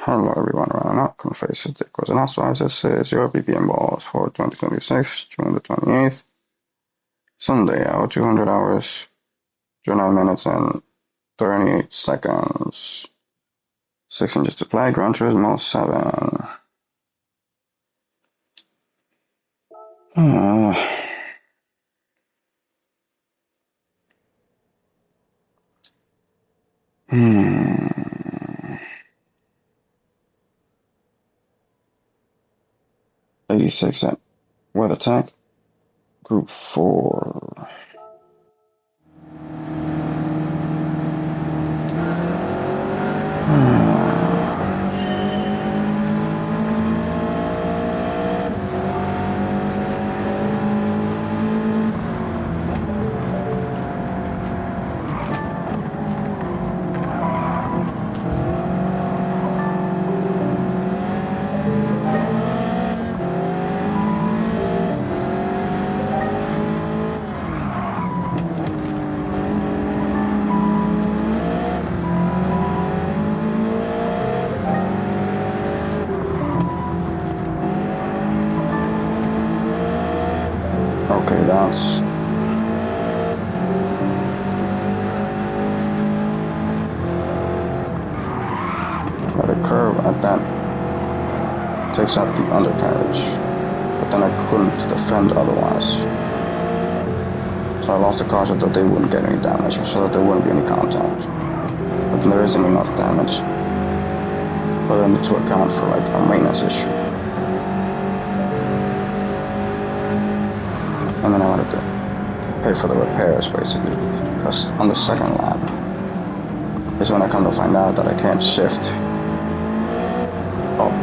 Hello everyone, running up from Faces Dick and also this is your BPM balls for 2026, June the 28th, Sunday, our 200 hours, 29 minutes and 38 seconds. 6 inches to play, Gran Turismo 7. Hmm. 86 at Weather Tech, Group 4. Okay, that's at a curve at that takes out the undercarriage, but then I couldn't defend otherwise. So I lost the car so that they wouldn't get any damage, so that there wouldn't be any contact. But there isn't enough damage for them to account for like a maintenance issue. And then I wanted to pay for the repairs basically, because on the second lap is when I come to find out that I can't shift up,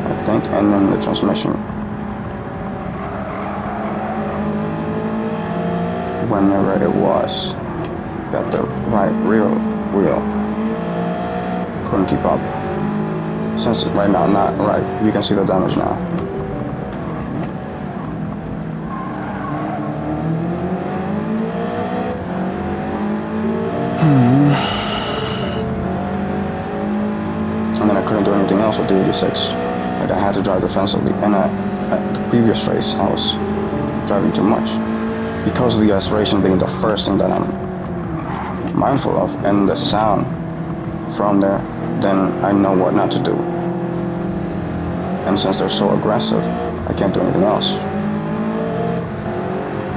I think, and then the transmission, whenever it was, that the right rear wheel couldn't keep up. Since right now, not right, you can see the damage now. And then I couldn't do anything else with the 86. Like I had to drive defensively, and at the previous race I was driving too much. Because of the acceleration being the first thing that I'm mindful of, and the sound from there, then I know what not to do. And since they're so aggressive, I can't do anything else.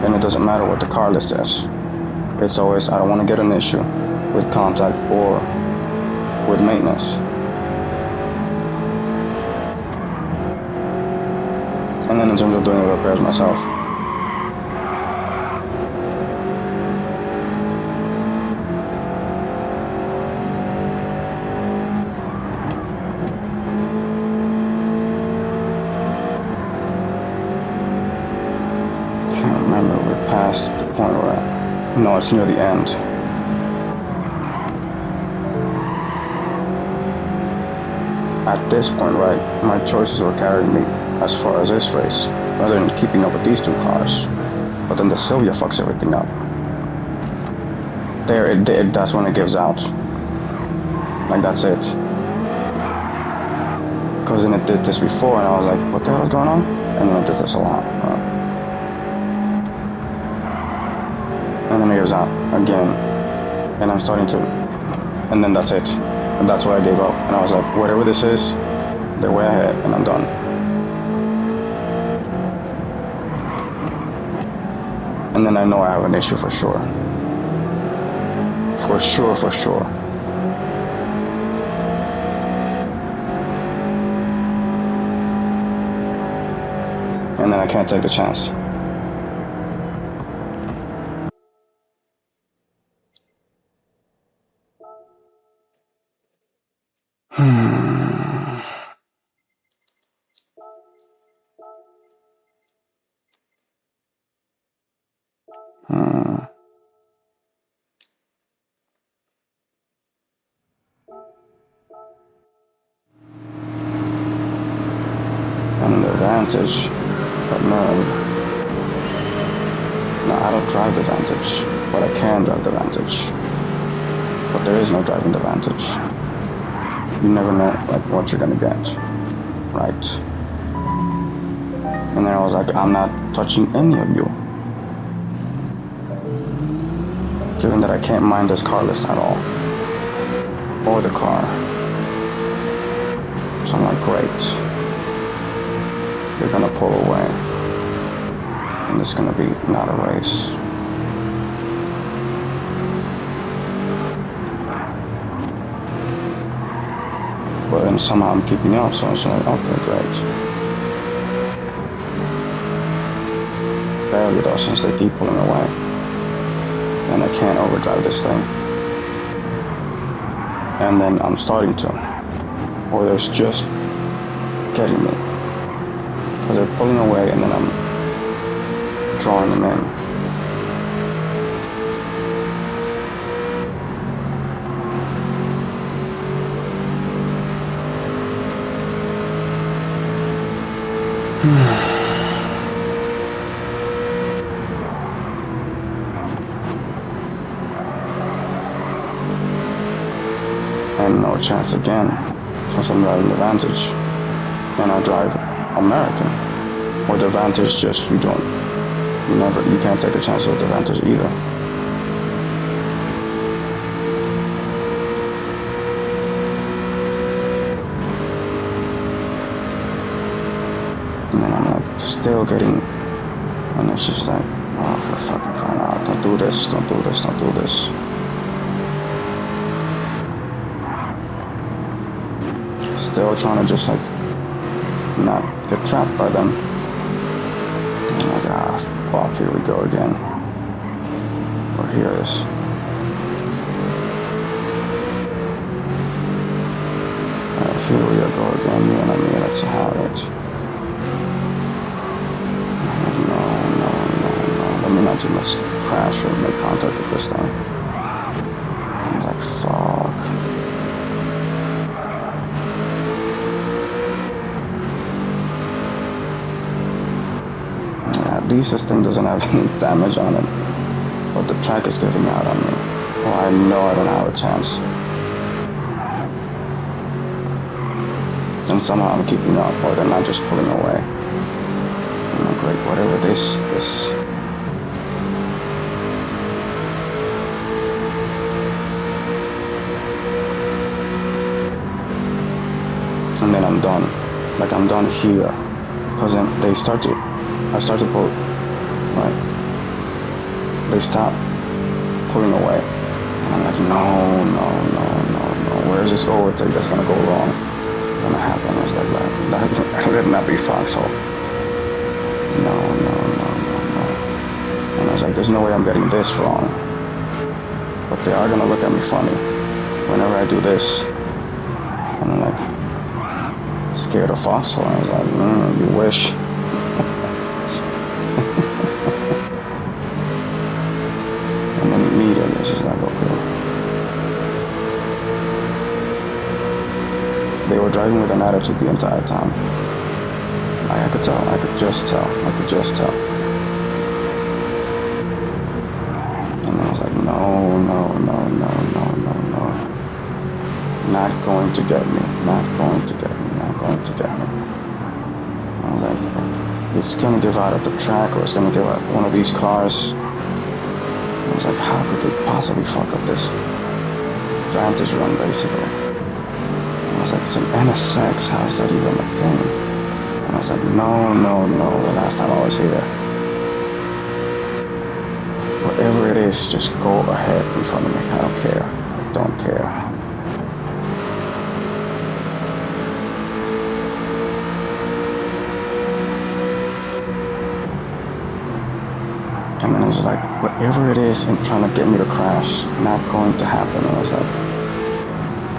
And it doesn't matter what the car list is. It's always, I don't want to get an issue with contact or with maintenance. And then in terms of doing the repairs myself, can't remember, we're past the point where no, it's near the end. At this point, right, my choices were carrying me as far as this race, rather than keeping up with these two cars. But then the Sylvia fucks everything up. That's when it gives out. Like, that's it. Because then it did this before, and I was like, what the hell is going on? And then it did this a lot. And then it gives out again. And I'm starting to... And then that's it. And that's where I gave up. And I was like, whatever this is, they're way ahead, and I'm done. And then I know I have an issue for sure. For sure. And then I can't take the chance. And the advantage, but no. No, I don't drive the advantage, but I can drive the advantage. But there is no driving the advantage. you never know like what you're gonna get, right? And then I was like, I'm not touching any of you, given that I can't mind this car list at all, or the car. So I'm like, great, you're gonna pull away, and it's gonna be not a race. But then somehow I'm keeping up, so it's like, okay, great. Barely though, since they keep pulling away. And I can't overdrive this thing. And then I'm starting to. Or they're just getting me. Because they're pulling away and then I'm drawing them in. And no chance again, since I'm driving the Vantage, and I drive American, or the Vantage just, you can't take a chance with the Vantage either. And then I'm like, still getting, and it's just like, oh, for fucking crying out, don't do this, don't do this, don't do this. Still trying to just like not get trapped by them. I'm like, ah, fuck, here we go again. Or here it is. Here we go again, you and me, let's have it. No, let me not just crash or make contact with this thing. I'm like, fuck. At least this thing doesn't have any damage on it, but the track is giving out on me. Well, I know I don't have a chance. And somehow I'm keeping up, or they're not just pulling away. I'm like, great, whatever this. And then I'm done. Like, I'm done here. Because then I start to pull, right? They stop pulling away. And I'm like, no. Where's this overtake that's gonna go wrong? Gonna happen? I was like, that would not be Foxhole. No. And I was like, there's no way I'm getting this wrong. But they are gonna look at me funny whenever I do this. And I'm like, scared of Foxhole. I was like, you wish. And then immediately it's just like, okay. They were driving with an attitude the entire time. I could tell. I could just tell. And I was like, no. Not going to get me. I was like, it's gonna give out at the track, or it's gonna give out one of these cars. I was like, how could they possibly fuck up this Vantage run, basically? I was like, it's an NSX, how is that even a thing? And I was like, no, the last time I was here. Whatever it is, just go ahead in front of me. I don't care. I don't care. And then I was like, whatever it is in trying to get me to crash, not going to happen. And I was like,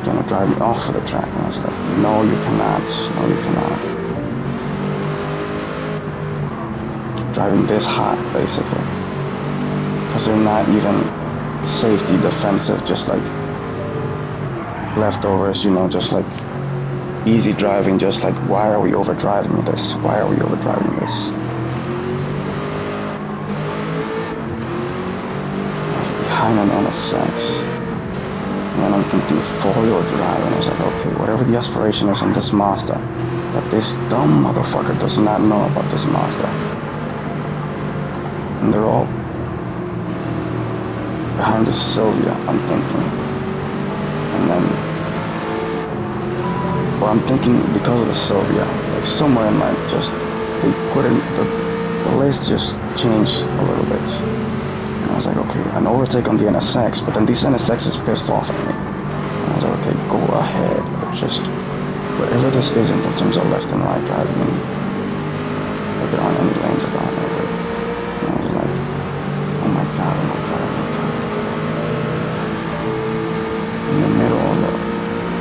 gonna drive me off of the track. And I was like, no, you cannot. Driving this hot, basically. Because they're not even safety defensive, just like leftovers, just like easy driving, just like, why are we overdriving this? Behind an NSX. And I'm thinking four-wheel drive, and I was like, okay, whatever the aspiration is on this Mazda, that this dumb motherfucker does not know about this Mazda. And they're all behind the Sylvia, I'm thinking. And then, well, I'm thinking because of the Sylvia, like somewhere in my just, they put in, the list just changed a little bit. And I was like, okay, an overtake on the NSX, but then this NSX is pissed off at me. And I was like, okay, go ahead, just, whatever this isn't in terms of left and right driving, like on any lanes or on over. And I was like, oh my god, oh my god, oh my god. In the middle of the,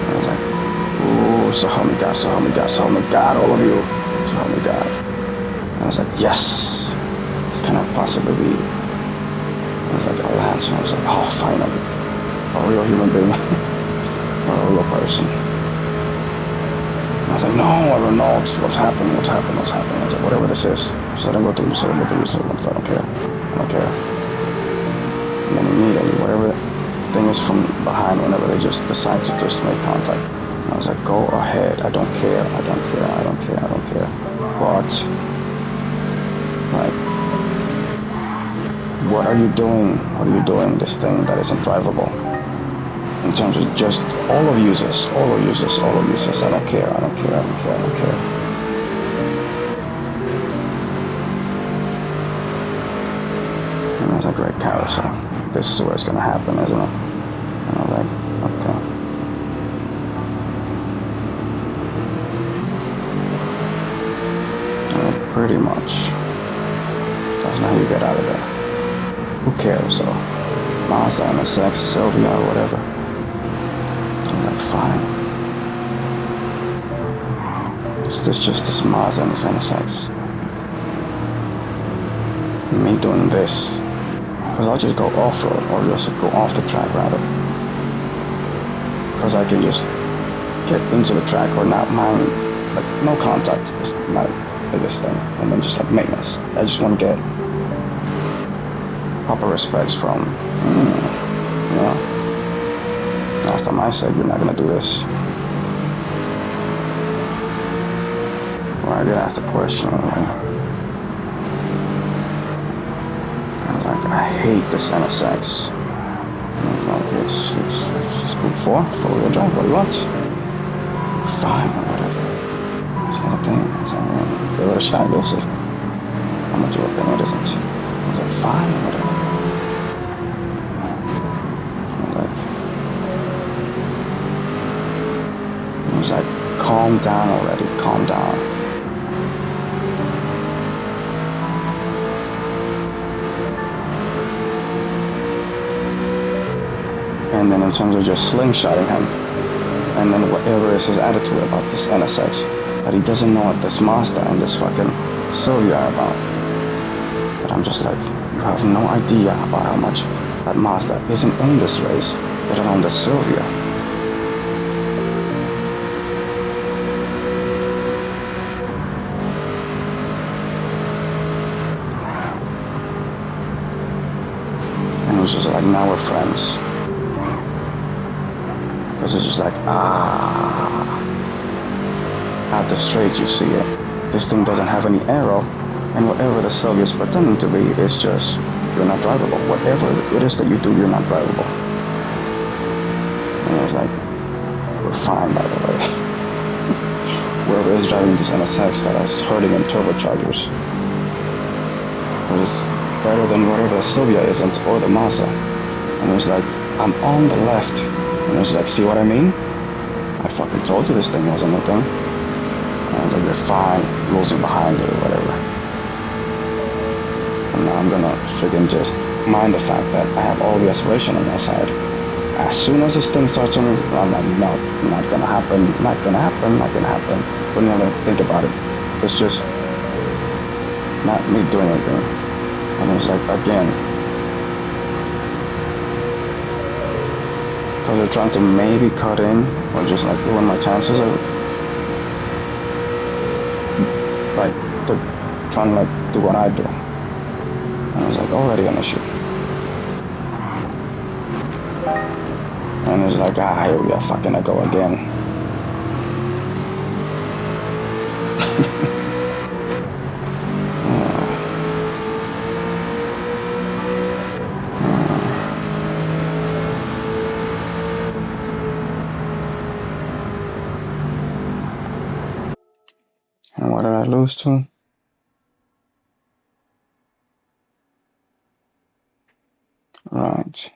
I was like, ooh, so help me God, so help me God, so help me God, all of you, so help me God. And I was like, yes, this cannot possibly be. I was like, oh, Lance, and I was like, oh, finally, a real human being, or a real person. And I was like, no, I don't know, what's happening, what's happening, what's happening. I was like, whatever this is, just let him go through, just let him go through, just let him go through, I don't care, I don't care. And then immediately, whatever thing is from behind, whenever they just decide to just make contact. And I was like, go ahead, I don't care, I don't care, I don't care, I don't care. But, like, what are you doing? What are you doing? This thing that isn't drivable. In terms of just all of users, all of users, all of users. I don't care, I don't care, I don't care, I don't care. And I was like, right, carousel. This is where it's gonna happen, isn't it? And I was like, okay. And pretty much. That's not how you get out of there. Who cares though? Mazda, NSX, Sylvia, or whatever. I'm like, fine. This just this Mazda and this NSX. And me doing this. Because I'll just go off-road, or just go off the track rather. Because I can just get into the track or not mind, like no contact, is my biggest thing. And then just like maintenance. I just want to get proper respects from, you know. Last time I said you're not gonna do this, or I get asked a question, like, I was like, I hate this NSX. And I was like, it's good for four-wheel drive. What do you want? Fine, or whatever. It's not a thing. So, give it a shot. You'll see how much of a thing it isn't. I was like, fine, or whatever. I was like, calm down already, calm down. And then in terms of just slingshotting him, and then whatever is his attitude about this NSX, that he doesn't know what this Mazda and this fucking Sylvia are about. But I'm just like, you have no idea about how much that Mazda isn't in this race, let alone the Sylvia. And it was just like, now we're friends. Because it's just like, at the straights you see it. This thing doesn't have any aero, and whatever the Sylvia is pretending to be is just, you're not drivable. Whatever it is that you do, you're not drivable. And I was like, we're fine, by the way. Whoever is driving this NSX that is hurting in turbochargers, it was better than whatever the Sylvia isn't, or the Mazda. And it was like, I'm on the left. And it was like, see what I mean? I fucking told you this thing wasn't a thing. And I was like, you're fine, losing behind you, or whatever. And now I'm gonna friggin' just mind the fact that I have all the aspiration on my side. As soon as this thing starts turning, I'm like, no, not gonna happen, not gonna happen, not gonna happen. Don't even think about it. It's just not me doing anything. And it was like, again, because they're trying to maybe cut in, or just like ruin my chances of, like, they're trying to like do what I do. And I was like, already an issue. And it's like, here we are fucking I go again. And what did I lose to? Right.